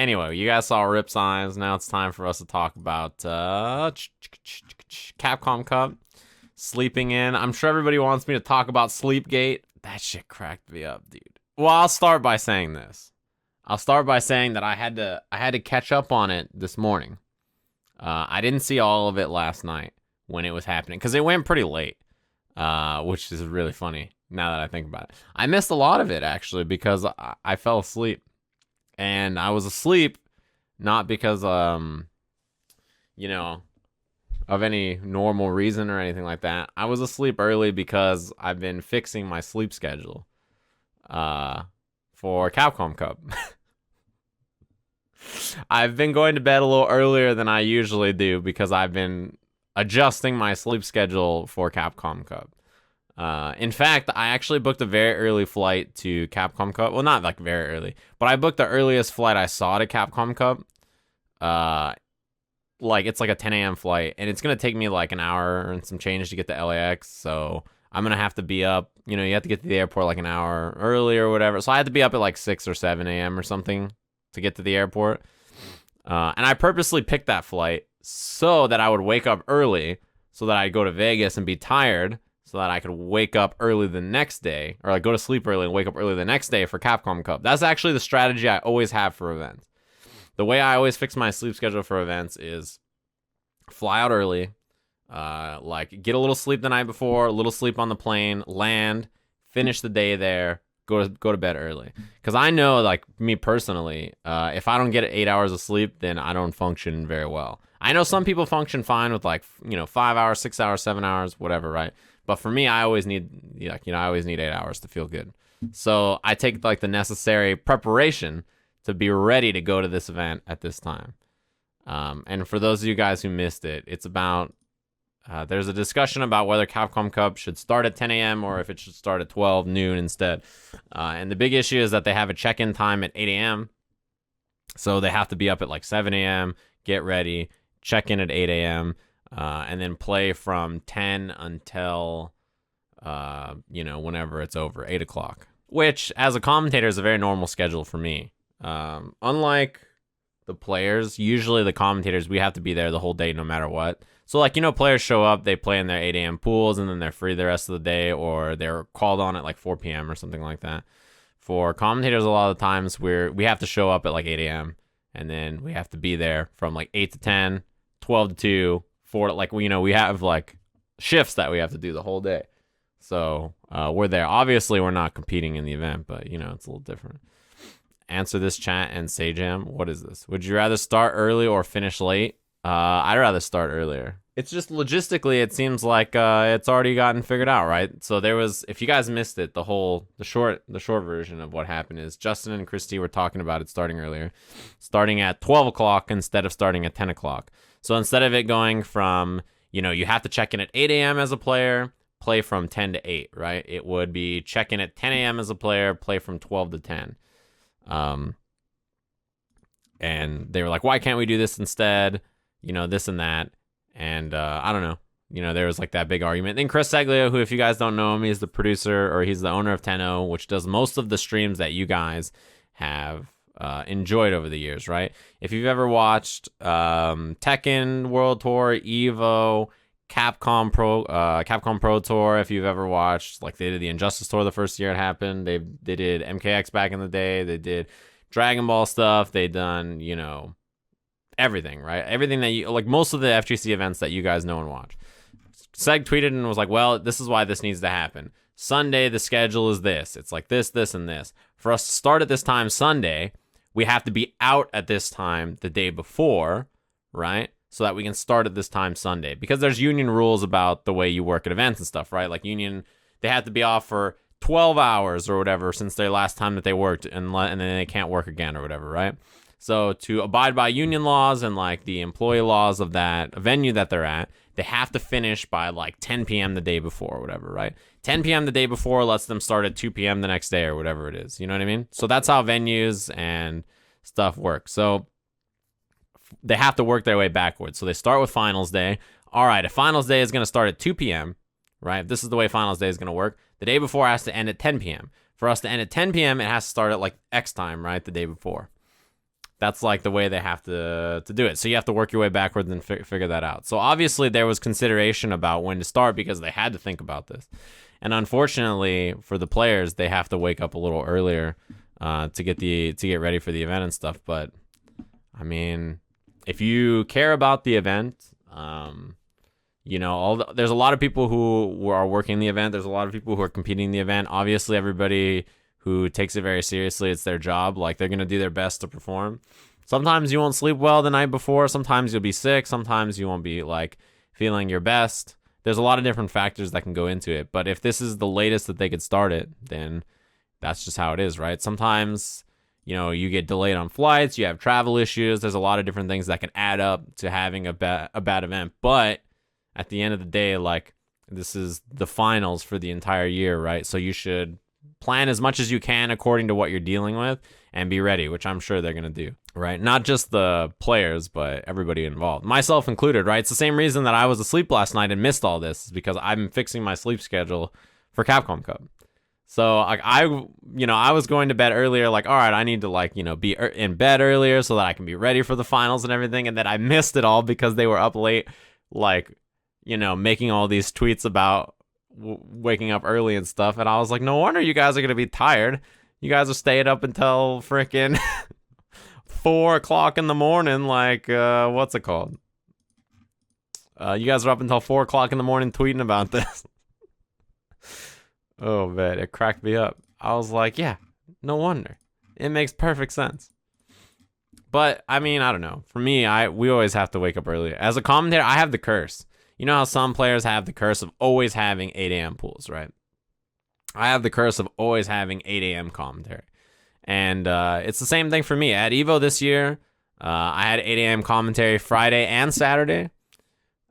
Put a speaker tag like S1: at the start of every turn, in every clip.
S1: Anyway, you guys saw Rip Signs. Now it's time for us to talk about Capcom Cup. Sleeping in. I'm sure everybody wants me to talk about SleepGate. That shit cracked me up, dude. Well, I'll start by saying this. I'll start by saying that I had to catch up on it this morning. I didn't see all of it last night when it was happening because it went pretty late, which is really funny now that I think about it. I missed a lot of it actually because I fell asleep, and I was asleep not because of any normal reason or anything like that. I was asleep early because I've been fixing my sleep schedule for Capcom Cup. I've been going to bed a little earlier than I usually do because I've been adjusting my sleep schedule for Capcom Cup. In fact, I actually booked a very early flight to Capcom Cup. Well, not like very early, but I booked the earliest flight I saw to Capcom Cup. It's like a 10 a.m. flight, and it's going to take me like an hour and some change to get to LAX, so I'm going to have to be up. You have to get to the airport like an hour early or whatever, so I had to be up at like 6 or 7 a.m. or something to get to the airport. And I purposely picked that flight so that I would wake up early, so that I'd go to Vegas and be tired, so that I could wake up early the next day, or like go to sleep early and wake up early the next day for Capcom Cup. That's actually the strategy I always have for events. The way I always fix my sleep schedule for events is fly out early, get a little sleep the night before, a little sleep on the plane, land, finish the day there, go to bed early. Because I know, like me personally, if I don't get 8 hours of sleep, then I don't function very well. I know some people function fine with 5 hours, 6 hours, 7 hours, whatever, right? But for me, I always need 8 hours to feel good. So I take the necessary preparation to be ready to go to this event at this time. And for those of you guys who missed it, it's about, there's a discussion about whether Capcom Cup should start at 10 a.m. or if it should start at 12 noon instead. And the big issue is that they have a check-in time at 8 a.m. So they have to be up at like 7 a.m., get ready, check in at 8 a.m., and then play from 10 until, whenever it's over, 8 o'clock. Which, as a commentator, is a very normal schedule for me. Unlike the players, usually the commentators, we have to be there the whole day no matter what. So players show up, they play in their 8 a.m. pools, and then they're free the rest of the day, or they're called on at like 4 p.m. or something like that. For commentators, a lot of the times we have to show up at like 8 a.m. and then we have to be there from like 8 to 10, 12 to 2, 4 to we have like shifts that we have to do the whole day. So we're there. Obviously, we're not competing in the event, but it's a little different. Answer this chat and Sajam. What is this? Would you rather start early or finish late? I'd rather start earlier. It's just logistically, it seems like it's already gotten figured out, right? So there was, if you guys missed it, the short version of what happened is Justin and Chris T were talking about it starting earlier, starting at 12 o'clock instead of starting at 10 o'clock. So instead of it going from, you have to check in at 8 a.m. as a player, play from 10 to 8, right? It would be check in at 10 a.m. as a player, play from 12 to 10. And they were like, why can't we do this instead? This and that. And, I don't know. There was like that big argument. Then Chris Seglio, who, if you guys don't know him, he's the producer, or he's the owner of Tenno, which does most of the streams that you guys have, enjoyed over the years, right? If you've ever watched, Tekken World Tour, Evo, Capcom Pro Tour, if you've ever watched, they did the Injustice Tour the first year it happened. They did MKX back in the day. They did Dragon Ball stuff. They done, everything, right? Everything that you, most of the FGC events that you guys know and watch. Seg tweeted and was like, well, this is why this needs to happen. Sunday, the schedule is this. It's like this, and this. For us to start at this time Sunday, we have to be out at this time the day before, right? So that we can start at this time Sunday. Because there's union rules about the way you work at events and stuff, right? Like union, they have to be off for 12 hours or whatever since their last time that they worked, and then they can't work again or whatever, right? So to abide by union laws and the employee laws of that venue that they're at, they have to finish by 10 p.m. the day before or whatever, right? 10 p.m. the day before lets them start at 2 p.m. the next day or whatever it is. You know what I mean? So that's how venues and stuff work. So they have to work their way backwards. So they start with finals day. All right, if finals day is going to start at 2 p.m., right? If this is the way finals day is going to work, the day before has to end at 10 p.m. For us to end at 10 p.m., it has to start at X time, right? The day before. That's like the way they have to do it. So you have to work your way backwards and figure that out. So obviously there was consideration about when to start because they had to think about this. And unfortunately for the players, they have to wake up a little earlier to get ready for the event and stuff. But I mean, if you care about the event, you know, there's a lot of people who are working the event. There's a lot of people who are competing in the event. Obviously, everybody who takes it very seriously, it's their job. Like, they're going to do their best to perform. Sometimes you won't sleep well the night before. Sometimes you'll be sick. Sometimes you won't be, like, feeling your best. There's a lot of different factors that can go into it. But if this is the latest that they could start it, then that's just how it is, right? Sometimes, you know, you get delayed on flights. You have travel issues. There's a lot of different things that can add up to having a bad event. But at the end of the day, like, this is the finals for the entire year, right? So you should plan as much as you can according to what you're dealing with and be ready, which I'm sure they're going to do, right? Not just the players, but everybody involved, myself included, right? It's the same reason that I was asleep last night and missed all this, is because I'm fixing my sleep schedule for Capcom Cup. So like I was going to bed earlier, like, all right, I need to, like, you know, be in bed earlier so that I can be ready for the finals and everything. And then I missed it all because they were up late, like, you know, making all these tweets about waking up early and stuff. And I was like, no wonder you guys are going to be tired. You guys are staying up until freaking 4 o'clock in the morning. Like, what's it called? You guys are up until 4 o'clock in the morning tweeting about this. Oh, man, it cracked me up. I was like, yeah, no wonder. It makes perfect sense. But, I mean, I don't know. For me, we always have to wake up early. As a commentator, I have the curse. You know how some players have the curse of always having 8 a.m. pools, right? I have the curse of always having 8 a.m. commentary. And it's the same thing for me. At EVO this year, I had 8 a.m. commentary Friday and Saturday.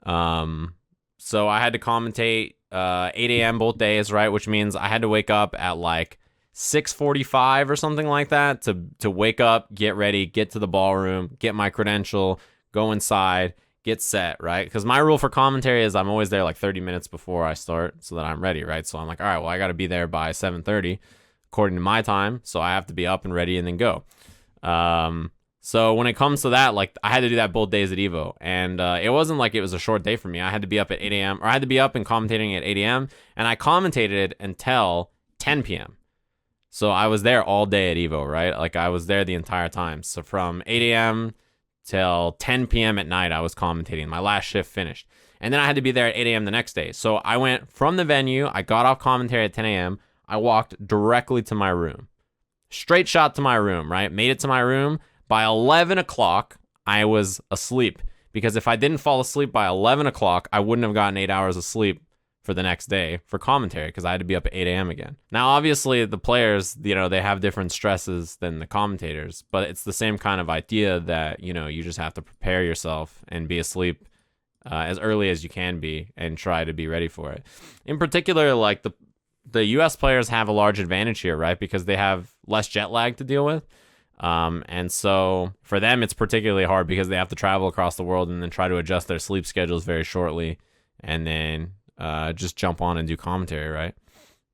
S1: So I had to commentate 8 a.m. both days, right? Which means I had to wake up at like 6:45 or something like that to wake up, get ready, get to the ballroom, get my credential, go inside, get set, right? Because my rule for commentary is I'm always there like 30 minutes before I start so that I'm ready, right? So I'm like, all right, well, I got to be there by 7:30 according to my time. So I have to be up and ready and then go. So when it comes to that, like, I had to do that both days at EVO. And it wasn't like it was a short day for me. I had to be up at 8 a.m. or I had to be up and commentating at 8 a.m. And I commentated until 10 p.m. So I was there all day at EVO, right? Like, I was there the entire time. So from 8 a.m. till 10 p.m. at night, I was commentating. My last shift finished. And then I had to be there at 8 a.m. the next day. So I went from the venue. I got off commentary at 10 a.m. I walked directly to my room. Straight shot to my room, right? Made it to my room. By 11 o'clock, I was asleep. Because if I didn't fall asleep by 11 o'clock, I wouldn't have gotten 8 hours of sleep for the next day for commentary because I had to be up at 8 a.m. again. Now, obviously, the players, you know, they have different stresses than the commentators, but it's the same kind of idea that, you know, you just have to prepare yourself and be asleep as early as you can be and try to be ready for it. In particular, like, the U.S. players have a large advantage here, right? Because they have less jet lag to deal with. And so for them, it's particularly hard because they have to travel across the world and then try to adjust their sleep schedules very shortly and then just jump on and do commentary, right?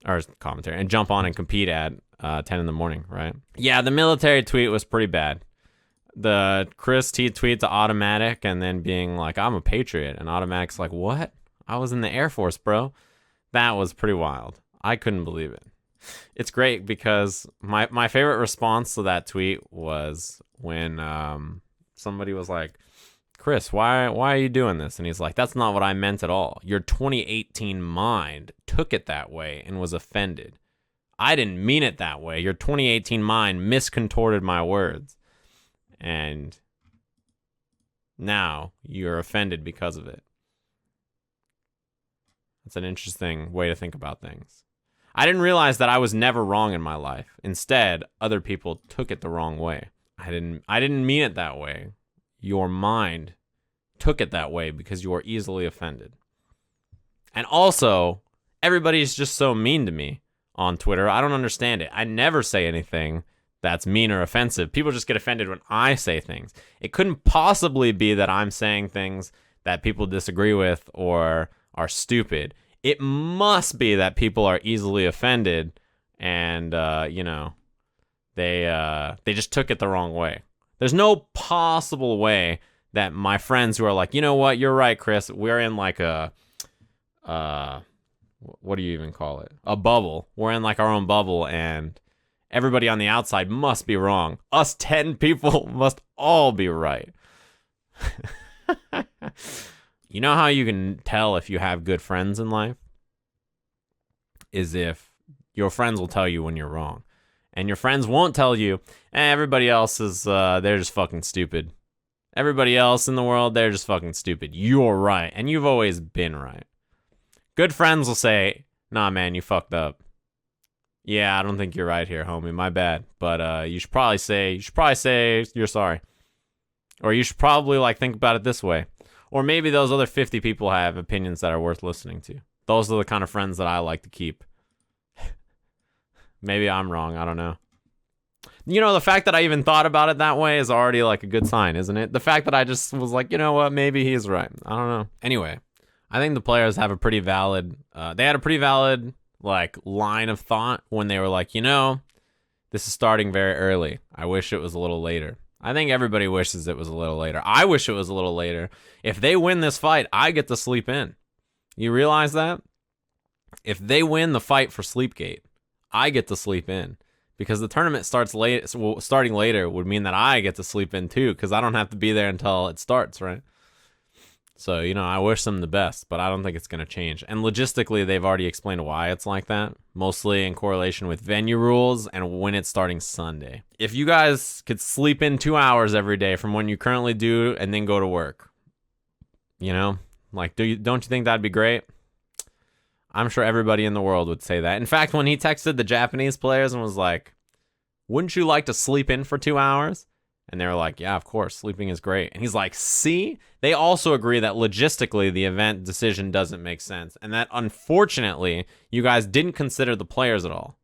S1: Or commentary and jump on and compete at 10 in the morning, right? Yeah, the military tweet was pretty bad. The Chris T tweet to Automatic and then being like, I'm a patriot. And Automatic's like, what? I was in the Air Force, bro. That was pretty wild. I couldn't believe it. It's great because my favorite response to that tweet was when somebody was like, Chris, why are you doing this? And he's like, that's not what I meant at all. Your 2018 mind took it that way and was offended. I didn't mean it that way. Your 2018 mind miscontorted my words. And now you're offended because of it. That's an interesting way to think about things. I didn't realize that I was never wrong in my life. Instead, other people took it the wrong way. I didn't mean it that way. Your mind took it that way because you are easily offended. And also, everybody's just so mean to me on Twitter. I don't understand it. I never say anything that's mean or offensive. People just get offended when I say things. It couldn't possibly be that I'm saying things that people disagree with or are stupid. It must be that people are easily offended and, you know, they just took it the wrong way. There's no possible way that my friends who are like, you know what, you're right, Chris, we're in like a, what do you even call it? A bubble. We're in like our own bubble, and everybody on the outside must be wrong. Us 10 people must all be right. You know how you can tell if you have good friends in life? Is if your friends will tell you when you're wrong. And your friends won't tell you, everybody else is, they're just fucking stupid. Everybody else in the world, they're just fucking stupid. You're right, and you've always been right. Good friends will say, nah, man, you fucked up. Yeah, I don't think you're right here, homie. My bad. But you should probably say you're sorry. Or you should probably like think about it this way. Or maybe those other 50 people have opinions that are worth listening to. Those are the kind of friends that I like to keep. Maybe I'm wrong. I don't know. You know, the fact that I even thought about it that way is already like a good sign, isn't it? The fact that I just was like, you know what, maybe he's right. I don't know. Anyway, I think the players have a pretty valid, they had a pretty valid like line of thought when they were like, you know, this is starting very early. I wish it was a little later. I think everybody wishes it was a little later. I wish it was a little later. If they win this fight, I get to sleep in. You realize that? If they win the fight for SleepGate, I get to sleep in. Because the tournament starting later would mean that I get to sleep in too, because I don't have to be there until it starts, right? So, you know, I wish them the best, but I don't think it's going to change. And logistically, they've already explained why it's like that, mostly in correlation with venue rules and when it's starting Sunday. If you guys could sleep in 2 hours every day from when you currently do and then go to work, you know, like, don't you think that'd be great? I'm sure everybody in the world would say that. In fact, when he texted the Japanese players and was like, wouldn't you like to sleep in for 2 hours? And they were like, yeah, of course, sleeping is great. And he's like, see? They also agree that logistically the event decision doesn't make sense. And that unfortunately, you guys didn't consider the players at all.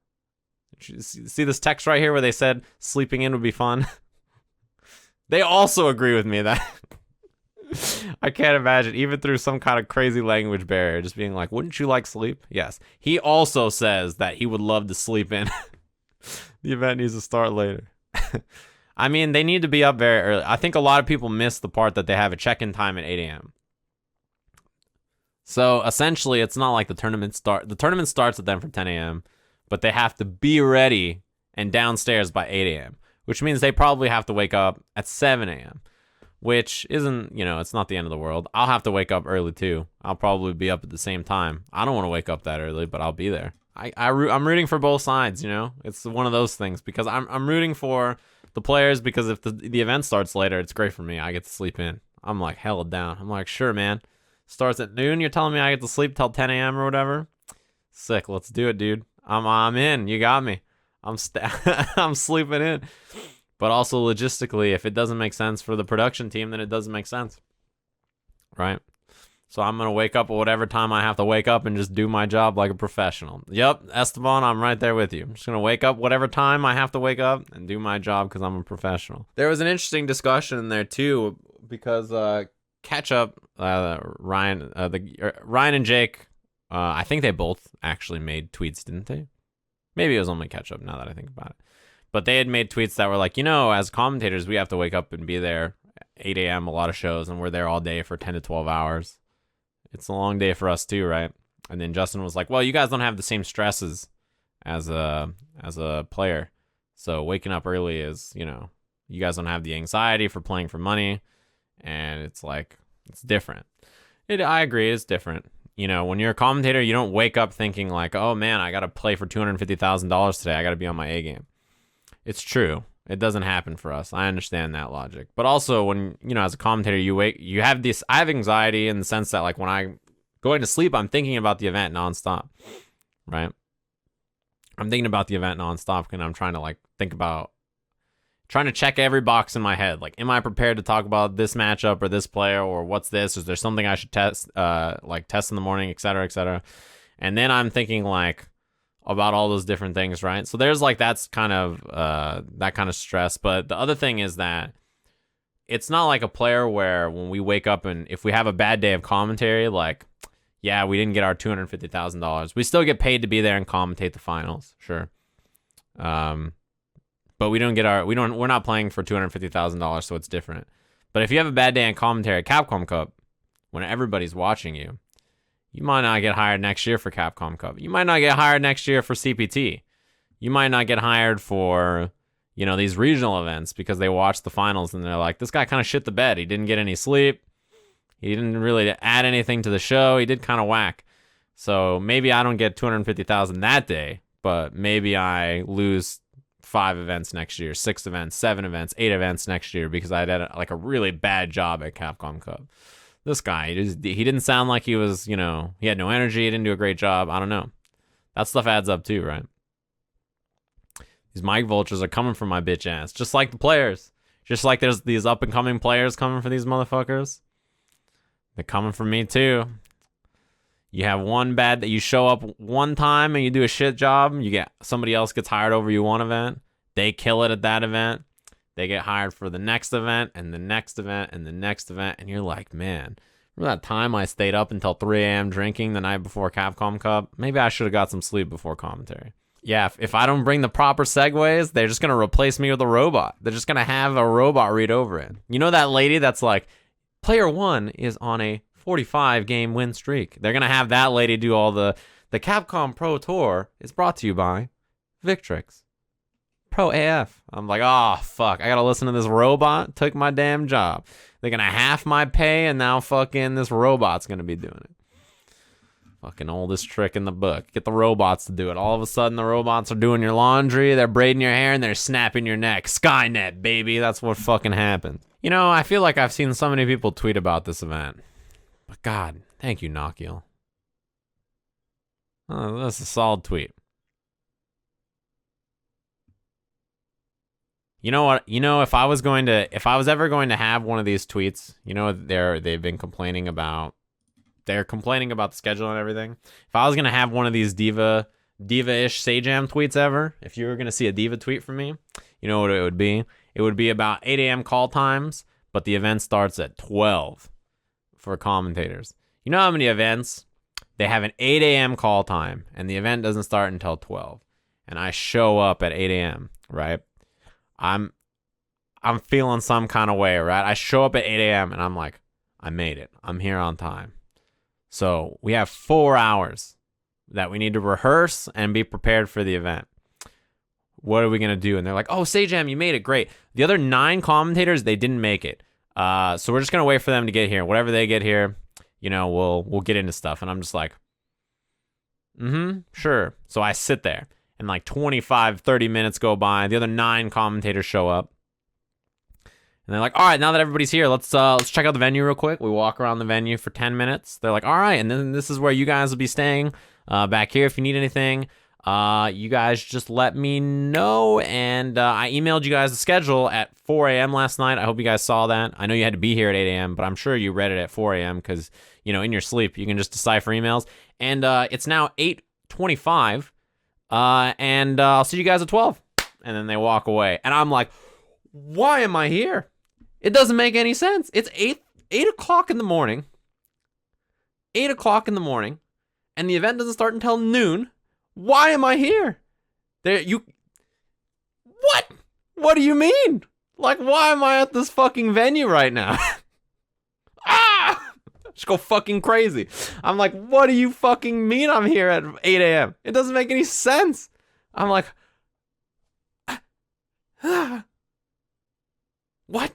S1: See this text right here where they said sleeping in would be fun? They also agree with me that I can't imagine, even through some kind of crazy language barrier, just being like, wouldn't you like sleep? Yes. He also says that he would love to sleep in. The event needs to start later. I mean, they need to be up very early. I think a lot of people miss the part that they have a check-in time at 8 a.m. So essentially, it's not like the tournament starts with them for 10 a.m., but they have to be ready and downstairs by 8 a.m., which means they probably have to wake up at 7 a.m., which isn't, you know, it's not the end of the world. I'll have to wake up early too. I'll probably be up at the same time. I don't want to wake up that early, but I'll be there. I'm rooting for both sides, you know? It's one of those things because I'm rooting for the players because if the event starts later, it's great for me. I get to sleep in. I'm like hella down. I'm like, sure, man. Starts at noon. You're telling me I get to sleep till 10 a.m. or whatever? Sick. Let's do it, dude. I'm in. You got me. I'm sleeping in. But also logistically, if it doesn't make sense for the production team, then it doesn't make sense. Right? So I'm going to wake up at whatever time I have to wake up and just do my job like a professional. Yep, Esteban, I'm right there with you. I'm just going to wake up whatever time I have to wake up and do my job because I'm a professional. There was an interesting discussion in there too because Ketchup, Ryan and Jake, I think they both actually made tweets, didn't they? Maybe it was only Ketchup now that I think about it. But they had made tweets that were like, you know, as commentators, we have to wake up and be there 8 a.m. a lot of shows, and we're there all day for 10 to 12 hours. It's a long day for us too, right? And then Justin was like, well, you guys don't have the same stresses as a player. So waking up early is, you know, you guys don't have the anxiety for playing for money. And it's like, it's different. I agree, it's different. You know, when you're a commentator, you don't wake up thinking like, oh man, I got to play for $250,000 today. I got to be on my A game. It's true. It doesn't happen for us. I understand that logic. But also when, you know, as a commentator, you have this, I have anxiety in the sense that like when I'm going to sleep, I'm thinking about the event nonstop, right? I'm thinking about the event nonstop and I'm trying to like trying to check every box in my head. Like, am I prepared to talk about this matchup or this player or what's this? Is there something I should test in the morning, et cetera, et cetera. And then I'm thinking like, about all those different things, right? So there's like that kind of stress. But the other thing is that it's not like a player where when we wake up and if we have a bad day of commentary, like, yeah, we didn't get our $250,000. We still get paid to be there and commentate the finals, sure. But but we're not playing for $250,000, so it's different. But if you have a bad day in commentary at Capcom Cup, when everybody's watching you, you might not get hired next year for Capcom Cup. You might not get hired next year for CPT. You might not get hired for, these regional events because they watch the finals and they're like, this guy kind of shit the bed. He didn't get any sleep. He didn't really add anything to the show. He did kind of whack. So maybe I don't get $250,000 that day, but maybe I lose 5 events next year, 6 events, 7 events, 8 events next year because I did like a really bad job at Capcom Cup. This guy, he didn't sound like he was, he had no energy. He didn't do a great job. I don't know. That stuff adds up too, right? These mic vultures are coming for my bitch ass, just like the players. Just like there's these up and coming players coming for these motherfuckers. They're coming for me too. You have one bad that you show up one time and you do a shit job. Somebody else gets hired over you one event. They kill it at that event. They get hired for the next event and the next event and the next event. And you're like, man, remember that time I stayed up until 3 a.m. drinking the night before Capcom Cup? Maybe I should have got some sleep before commentary. Yeah, if I don't bring the proper segues, they're just going to replace me with a robot. They're just going to have a robot read over it. You know that lady that's like, player 1 is on a 45-game win streak. They're going to have that lady do all the Capcom Pro Tour is brought to you by Victrix. Pro AF. I'm like, oh, fuck. I got to listen to this robot. Took my damn job. They're going to half my pay, and now fucking this robot's going to be doing it. Fucking oldest trick in the book. Get the robots to do it. All of a sudden, the robots are doing your laundry, they're braiding your hair, and they're snapping your neck. Skynet, baby. That's what fucking happened. I feel like I've seen so many people tweet about this event. But God, thank you, Nokiel. Oh, that's a solid tweet. You know what? If I was ever going to have one of these tweets, they've been complaining about. They're complaining about the schedule and everything. If I was gonna have one of these diva-ish Sajam tweets ever, if you were gonna see a diva tweet from me, you know what it would be? It would be about 8 a.m. call times, but the event starts at 12 for commentators. You know how many events they have an 8 a.m. call time, and the event doesn't start until 12, and I show up at 8 a.m. right? I'm feeling some kind of way, right? I show up at 8 a.m. and I'm like, I made it. I'm here on time. So we have 4 hours that we need to rehearse and be prepared for the event. What are we going to do? And they're like, oh, Sajam, you made it. Great. The other 9 commentators, they didn't make it. So we're just going to wait for them to get here. Whatever they get here, we'll get into stuff. And I'm just like, sure. So I sit there. And like 25, 30 minutes go by. The other 9 commentators show up. And they're like, all right, now that everybody's here, let's check out the venue real quick. We walk around the venue for 10 minutes. They're like, all right, and then this is where you guys will be staying back here if you need anything. You guys just let me know. And I emailed you guys the schedule at 4 a.m. last night. I hope you guys saw that. I know you had to be here at 8 a.m., but I'm sure you read it at 4 a.m. because, in your sleep, you can just decipher emails. And it's now 8:25. And I'll see you guys at 12. And then they walk away. And I'm like, why am I here? It doesn't make any sense. It's 8 o'clock in the morning. 8 o'clock in the morning. And the event doesn't start until noon. Why am I here? What? What do you mean? Like, why am I at this fucking venue right now? Just go fucking crazy. I'm like, what do you fucking mean I'm here at 8 a.m.? It doesn't make any sense. I'm like, what?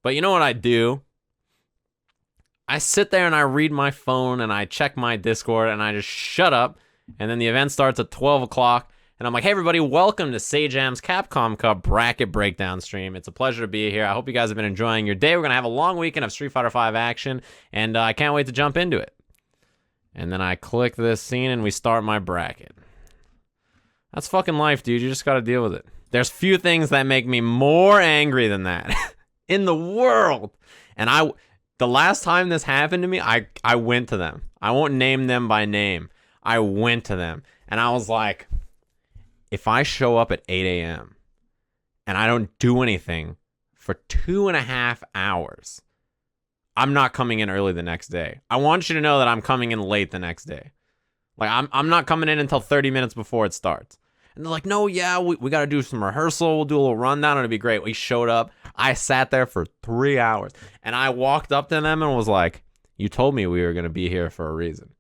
S1: But you know what I do? I sit there and I read my phone and I check my Discord and I just shut up. And then the event starts at 12 o'clock. And I'm like, hey, everybody, welcome to Sajam's Capcom Cup bracket breakdown stream. It's a pleasure to be here. I hope you guys have been enjoying your day. We're going to have a long weekend of Street Fighter V action, and I can't wait to jump into it. And then I click this scene, and we start my bracket. That's fucking life, dude. You just got to deal with it. There's few things that make me more angry than that in the world. And the last time this happened to me, I went to them. I won't name them by name. I went to them, and I was like, if I show up at 8 a.m. and I don't do anything for 2.5 hours, I'm not coming in early the next day. I want you to know that I'm coming in late the next day. Like, I'm not coming in until 30 minutes before it starts. And they're like, no, yeah, we got to do some rehearsal. We'll do a little rundown. It'll be great. We showed up. I sat there for 3 hours. And I walked up to them and was like, you told me we were going to be here for a reason.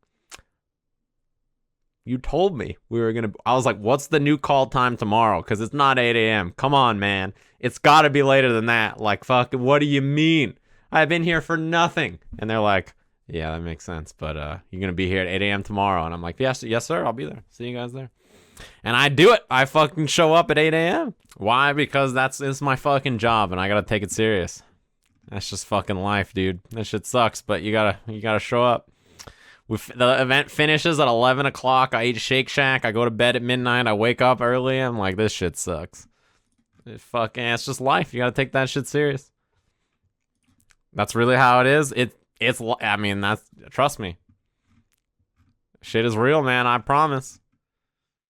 S1: You told me we were going to. I was like, what's the new call time tomorrow? Because it's not 8 a.m. Come on, man. It's got to be later than that. Like, fuck, what do you mean? I've been here for nothing. And they're like, yeah, that makes sense. But you're going to be here at 8 a.m. tomorrow. And I'm like, yes, sir. I'll be there. See you guys there. And I do it. I fucking show up at 8 a.m. Why? Because it's my fucking job. And I got to take it serious. That's just fucking life, dude. That shit sucks. But you gotta show up. The event finishes at 11 o'clock. I eat Shake Shack. I go to bed at midnight. I wake up early. I'm like, this shit sucks. It's just life. You gotta take that shit serious. That's really how it is. I mean, trust me. Shit is real, man. I promise.